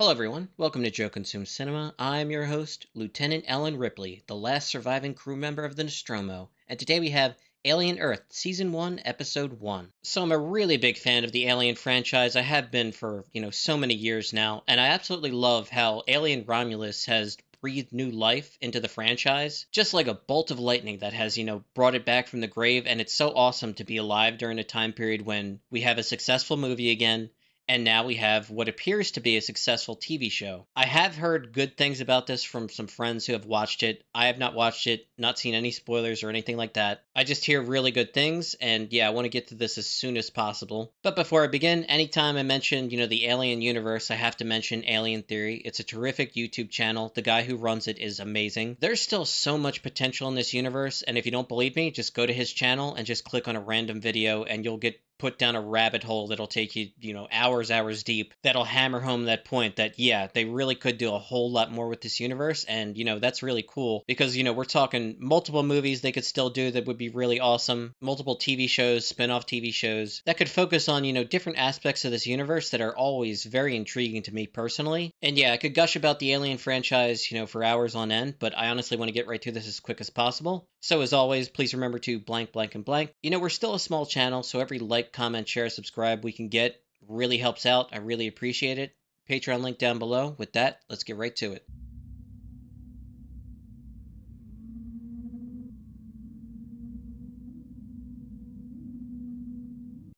Hello everyone, welcome to Joe Consumes Cinema. I'm your host, Lieutenant Ellen Ripley, the last surviving crew member of the Nostromo, and today we have Alien Earth, Season 1, Episode 1. So I'm a really big fan of the Alien franchise. I have been for, so many years now, and I absolutely love how Alien Romulus has breathed new life into the franchise, just like a bolt of lightning that has, brought it back from the grave, and it's so awesome to be alive during a time period when we have a successful movie again, and now we have what appears to be a successful TV show. I have heard good things about this from some friends who have watched it. I have not watched it, not seen any spoilers or anything like that. I just hear really good things, and yeah, I want to get to this as soon as possible. But before I begin, anytime I mention, the Alien universe, I have to mention Alien Theory. It's a terrific YouTube channel. The guy who runs it is amazing. There's still so much potential in this universe, and if you don't believe me, just go to his channel and just click on a random video, and you'll get put down a rabbit hole that'll take you, hours deep, that'll hammer home that point that, yeah, they really could do a whole lot more with this universe, and, that's really cool, because, we're talking multiple movies they could still do that would be really awesome, multiple TV shows, spin-off TV shows, that could focus on, different aspects of this universe that are always very intriguing to me personally, and yeah, I could gush about the Alien franchise, for hours on end, but I honestly want to get right through this as quick as possible. So as always, please remember to blank, blank, and blank. We're still a small channel, so every like, comment, share, subscribe we can get really helps out. I really appreciate it. Patreon link down below. With that, let's get right to it.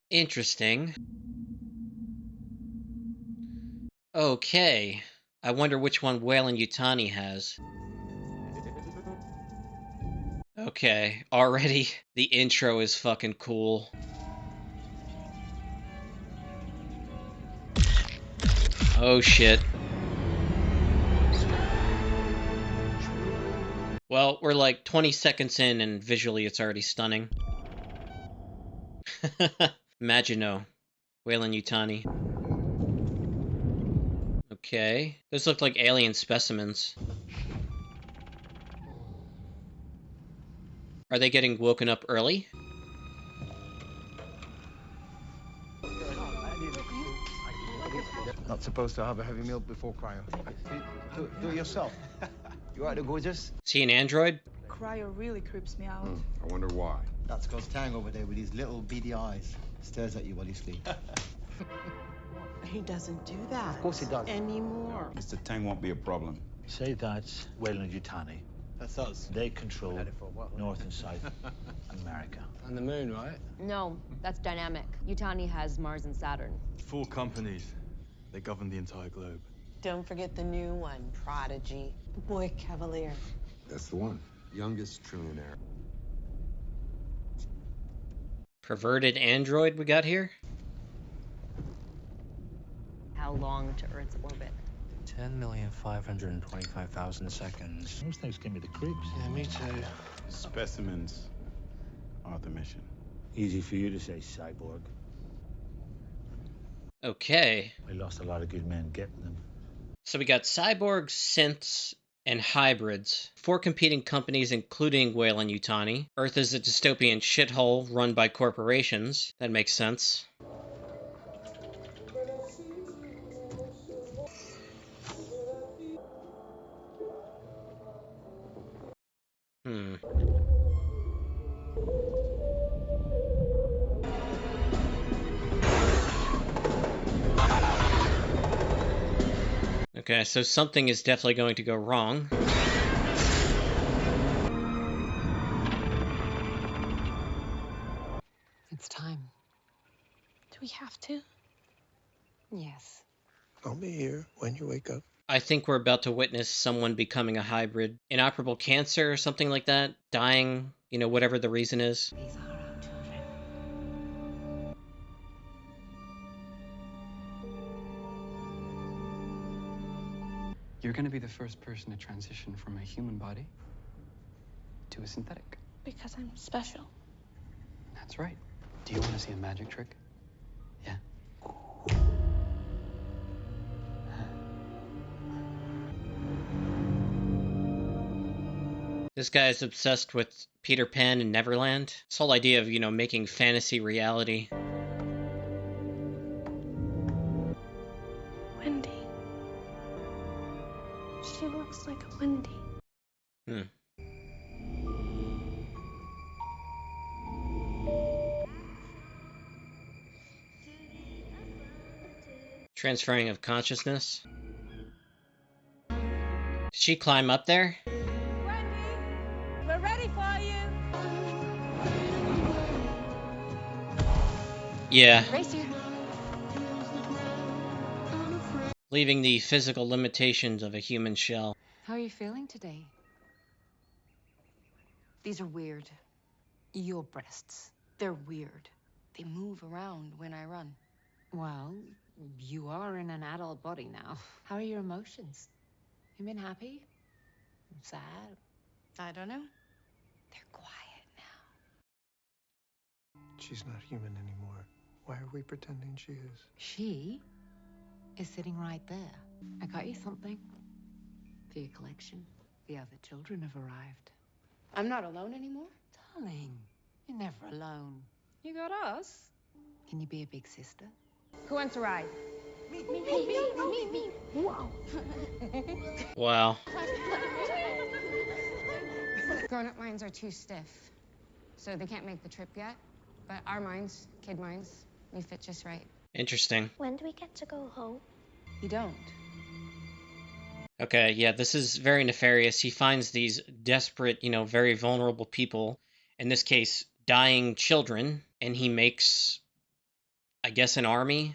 Interesting. Okay. I wonder which one Wayland-Yutani has. Okay, already the intro is fucking cool. Oh shit. Well, we're like 20 seconds in and visually it's already stunning. Magino. Wayland-Yutani. Okay. Those look like alien specimens. Are they getting woken up early? Not supposed to have a heavy meal before cryo. Do it yourself. You right, gorgeous? Is he an android? Cryo really creeps me out. I wonder why. That's because Tang over there with his little beady eyes stares at you while you sleep. He doesn't do that. Of course he does. Anymore. Mr. Tang won't be a problem. Say that's Wayland-Yutani. That's us. They control Had it for a while. North and South America. And the moon, right? No, that's dynamic. Yutani has Mars and Saturn. 4 companies. They govern the entire globe. Don't forget the new one, Prodigy. Boy Cavalier. That's the one. Youngest trillionaire. Perverted android we got here? How long to Earth's orbit? 10,525,000 seconds. Those things give me the creeps. Yeah, me too. Specimens are the mission. Easy for you to say, cyborg. Okay. We lost a lot of good men getting them. So we got cyborgs, synths, and hybrids. 4 competing companies including Wayland-Yutani. Earth is a dystopian shithole run by corporations. That makes sense. Okay, so something is definitely going to go wrong. It's time. Do we have to? Yes. I'll be here when you wake up. I think we're about to witness someone becoming a hybrid. Inoperable cancer or something like that. Dying, whatever the reason is. These are our children. You're gonna be the first person to transition from a human body to a synthetic. Because I'm special. That's right. Do you want to see a magic trick? Yeah. This guy is obsessed with Peter Pan and Neverland. This whole idea of, making fantasy reality. Wendy. It's like a Wendy. Hmm. Transferring of consciousness. Did she climb up there? Wendy, we're ready for you. Yeah. Race you. Leaving the physical limitations of a human shell. How are you feeling today? These are weird. Your breasts. They're weird. They move around when I run. Well, you are in an adult body now. How are your emotions? You been happy? Sad? I don't know. They're quiet now. She's not human anymore. Why are we pretending she is? She is sitting right there. I got you something for your collection. The other children have arrived. I'm not alone anymore? Darling, you're never alone. You got us. Can you be a big sister? Who wants to ride? Me. Wow. Wow. Grown-up minds are too stiff, so they can't make the trip yet. But our minds, kid minds, we fit just right. Interesting. When do we get to go home? You don't. Okay, yeah, this is very nefarious. He finds these desperate, very vulnerable people, in this case, dying children, and he makes, I guess, an army?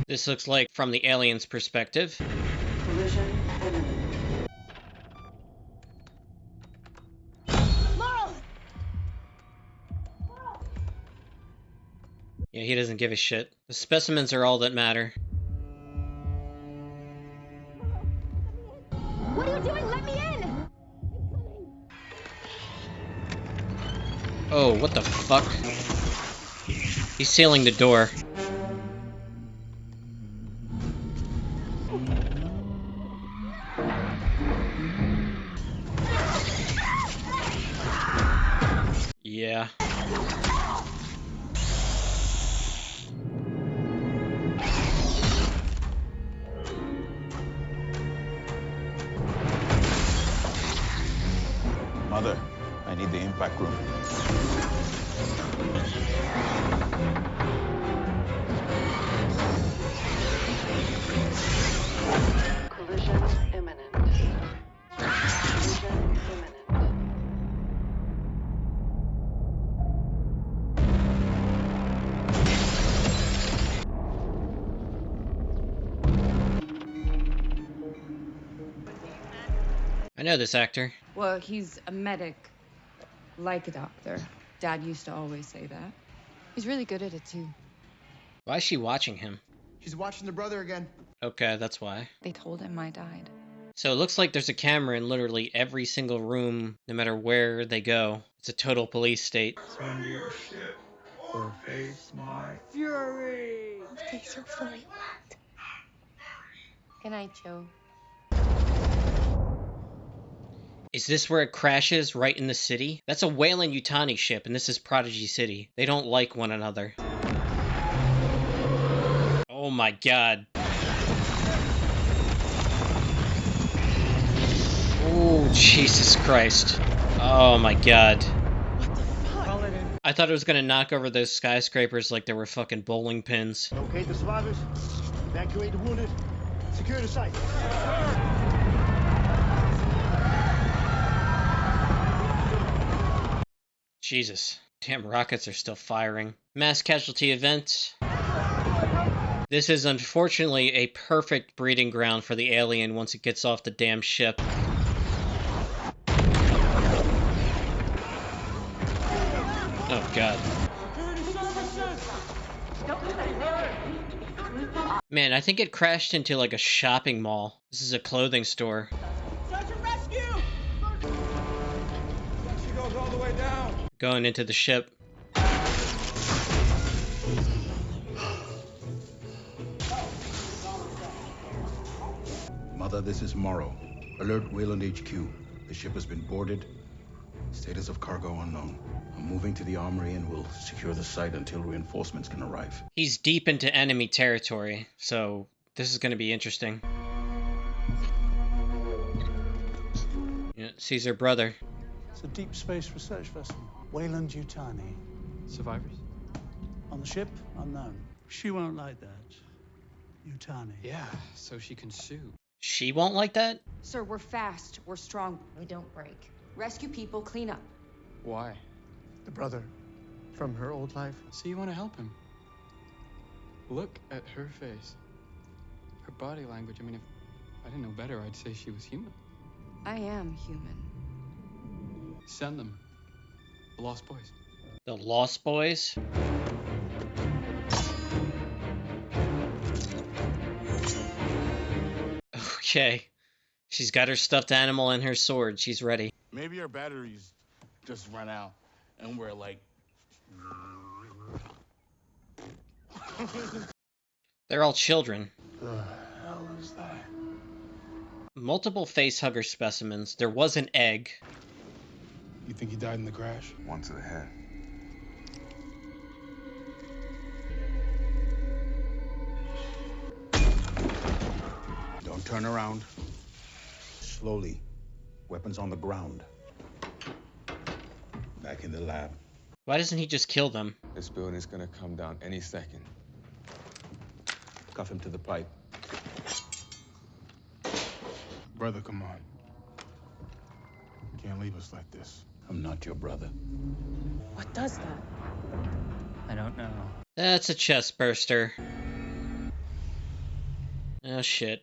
This looks like from the alien's perspective. Collision imminent. Yeah, he doesn't give a shit. The specimens are all that matter. What are you doing? Let me in! Oh, what the fuck? He's sealing the door. Yeah. Mother, I need the impact room. Collision imminent. Collision imminent. I know this actor. Well, he's a medic, like a doctor. Dad used to always say that. He's really good at it, too. Why is she watching him? She's watching the brother again. Okay, that's why. They told him I died. So it looks like there's a camera in literally every single room, no matter where they go. It's a total police state. Send your shit or face my Fury! Face your fully wet. Good night, Joe. Is this where it crashes, right in the city? That's a Wayland-Yutani ship, and this is Prodigy City. They don't like one another. Oh my god. Oh, Jesus Christ. Oh my god. I thought it was gonna knock over those skyscrapers like they were fucking bowling pins. Locate the survivors. Evacuate the wounded. Secure the site. Jesus. Damn, rockets are still firing. Mass casualty event. This is unfortunately a perfect breeding ground for the alien once it gets off the damn ship. Oh god. Man, I think it crashed into like a shopping mall. This is a clothing store. Search and rescue! She goes all the way down. Going into the ship. Mother, this is Morrow. Alert Wayland HQ. The ship has been boarded. Status of cargo unknown. I'm moving to the armory and will secure the site until reinforcements can arrive. He's deep into enemy territory, so this is going to be interesting. Yeah, sees her brother. It's a deep space research vessel, Wayland-Yutani. Survivors? On the ship, unknown. She won't like that. Yutani. Yeah, so she can sue. She won't like that? Sir, we're fast, we're strong, we don't break. Rescue people, clean up. Why? The brother from her old life. So you want to help him? Look at her face. Her body language. I mean, if I didn't know better, I'd say she was human. I am human. Send them. The Lost Boys. The Lost Boys? Okay. She's got her stuffed animal and her sword. She's ready. Maybe our batteries just run out and we're like... They're all children. The hell is that? Multiple facehugger specimens. There was an egg. You think he died in the crash? One to the head. Don't turn around. Slowly. Weapons on the ground. Back in the lab. Why doesn't he just kill them? This building's gonna come down any second. Cuff him to the pipe. Brother, come on. You can't leave us like this. I'm not your brother. What does that? I don't know. That's a chest burster. Oh shit.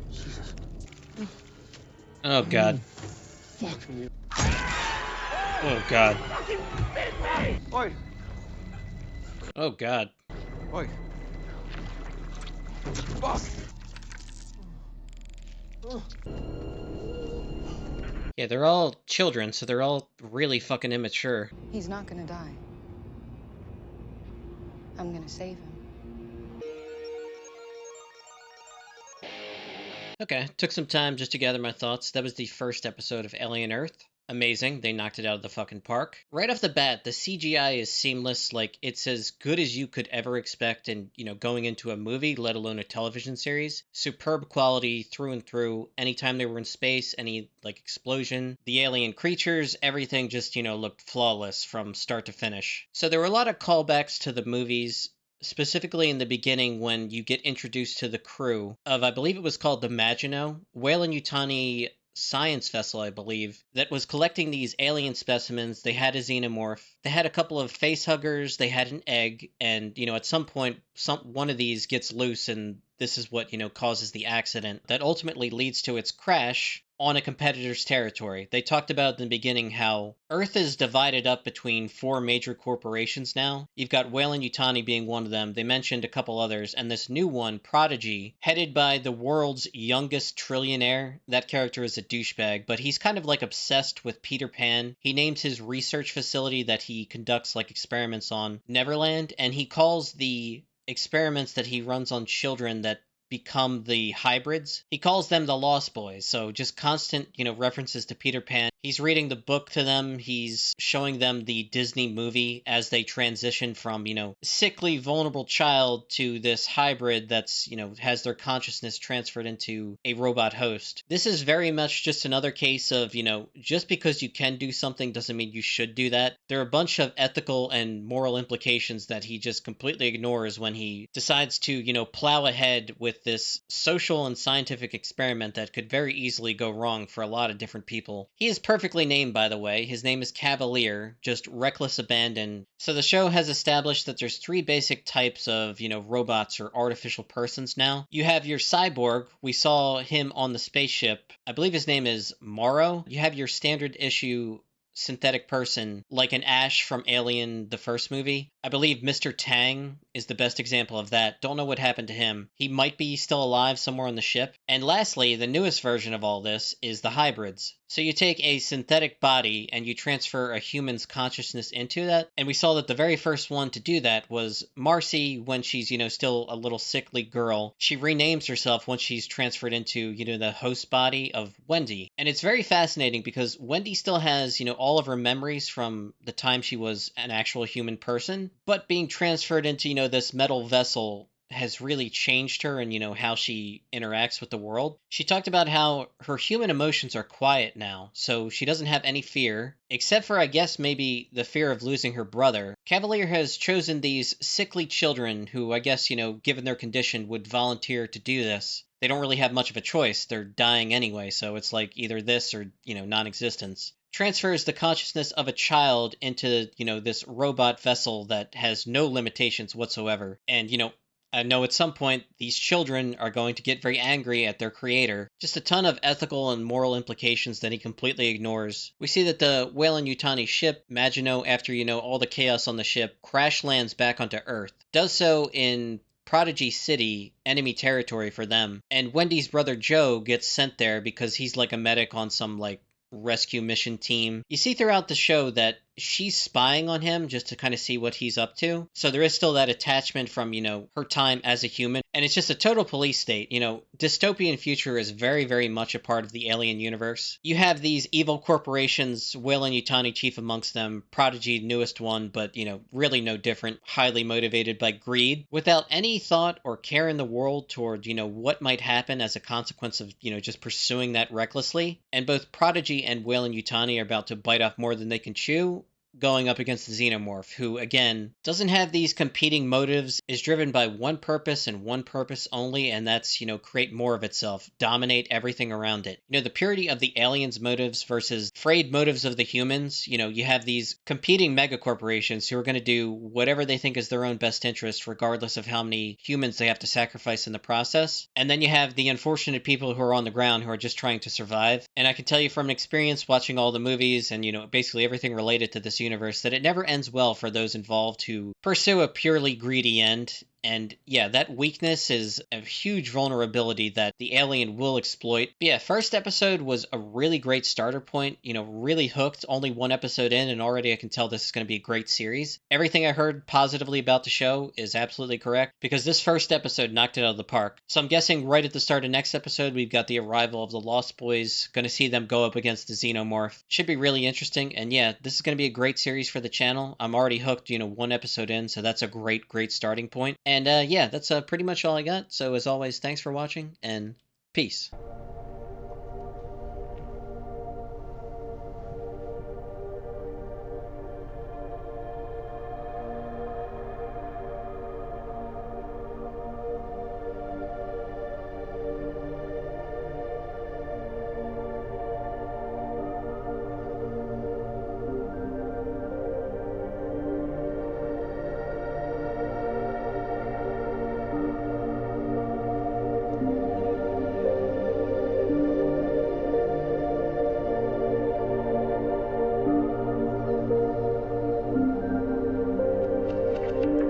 Jesus. Oh god. Fuck me. Oh god. Oi! Oh god. Oi! Yeah, they're all children, so they're all really fucking immature. He's not gonna die. I'm gonna save him. Okay, took some time just to gather my thoughts. That was the first episode of Alien Earth. Amazing, they knocked it out of the fucking park. Right off the bat, the CGI is seamless, like it's as good as you could ever expect in, going into a movie, let alone a television series. Superb quality through and through. Anytime they were in space, any, explosion, the alien creatures, everything just, looked flawless from start to finish. So there were a lot of callbacks to the movies, specifically in the beginning when you get introduced to the crew of, I believe it was called the Maginot, Wayland-Yutani science vessel, I believe, that was collecting these alien specimens. They had a xenomorph. They had a couple of facehuggers. They had an egg. And, at some point, one of these gets loose, and this is what, causes the accident that ultimately leads to its crash on a competitor's territory. They talked about in the beginning how Earth is divided up between 4 major corporations now. You've got Wayland-Yutani being one of them. They mentioned a couple others, and this new one, Prodigy, headed by the world's youngest trillionaire. That character is a douchebag, but he's kind of obsessed with Peter Pan. He names his research facility that he conducts experiments on Neverland, and he calls the experiments that he runs on children that become the hybrids, he calls them the Lost Boys. So just constant, references to Peter Pan. He's reading the book to them. He's showing them the Disney movie as they transition from, sickly, vulnerable child to this hybrid that's, has their consciousness transferred into a robot host. This is very much just another case of, just because you can do something doesn't mean you should do that. There are a bunch of ethical and moral implications that he just completely ignores when he decides to, plow ahead with this social and scientific experiment that could very easily go wrong for a lot of different people. He is perfectly named, by the way. His name is Cavalier, just reckless abandon. So the show has established that there's 3 basic types of, robots or artificial persons now. You have your cyborg. We saw him on the spaceship. I believe his name is Morrow. You have your standard issue synthetic person, like an Ash from Alien, the first movie. I believe Mr. Tang is the best example of that. Don't know what happened to him. He might be still alive somewhere on the ship. And lastly, the newest version of all this is the hybrids. So you take a synthetic body and you transfer a human's consciousness into that. And we saw that the very first one to do that was Marcy when she's, still a little sickly girl. She renames herself once she's transferred into, the host body of Wendy. And it's very fascinating because Wendy still has, all of her memories from the time she was an actual human person, but being transferred into, this metal vessel has really changed her and, how she interacts with the world. She talked about how her human emotions are quiet now, so she doesn't have any fear, except for, I guess, maybe the fear of losing her brother. Cavalier has chosen these sickly children who, I guess, given their condition, would volunteer to do this. They don't really have much of a choice. They're dying anyway, so it's like either this or, non-existence. Transfers the consciousness of a child into, this robot vessel that has no limitations whatsoever. And, I know at some point these children are going to get very angry at their creator. Just a ton of ethical and moral implications that he completely ignores. We see that the Wayland-Yutani ship, Maginot, after, all the chaos on the ship, crash lands back onto Earth. Does so in Prodigy City, enemy territory for them. And Wendy's brother Joe gets sent there because he's like a medic on some, rescue mission team. You see throughout the show that she's spying on him just to kind of see what he's up to. So there is still that attachment from, her time as a human. And it's just a total police state. Dystopian future is very, very much a part of the Alien universe. You have these evil corporations, Wayland-Yutani chief amongst them, Prodigy newest one, but, really no different, highly motivated by greed, without any thought or care in the world toward, what might happen as a consequence of, just pursuing that recklessly. And both Prodigy and Wayland-Yutani are about to bite off more than they can chew, going up against the Xenomorph, who, again, doesn't have these competing motives, is driven by one purpose and one purpose only, and that's, create more of itself, dominate everything around it. The purity of the aliens' motives versus frayed motives of the humans, you have these competing megacorporations who are going to do whatever they think is their own best interest, regardless of how many humans they have to sacrifice in the process. And then you have the unfortunate people who are on the ground who are just trying to survive. And I can tell you from experience watching all the movies and, basically everything related to this universe that it never ends well for those involved who pursue a purely greedy end. And yeah, that weakness is a huge vulnerability that the alien will exploit. But yeah, first episode was a really great starter point, really hooked. Only one episode in, and already I can tell this is going to be a great series. Everything I heard positively about the show is absolutely correct, because this first episode knocked it out of the park. So I'm guessing right at the start of next episode, we've got the arrival of the Lost Boys. Going to see them go up against the Xenomorph. Should be really interesting. And yeah, this is going to be a great series for the channel. I'm already hooked, one episode in, so that's a great starting point. And yeah, that's pretty much all I got. So as always, thanks for watching, and peace.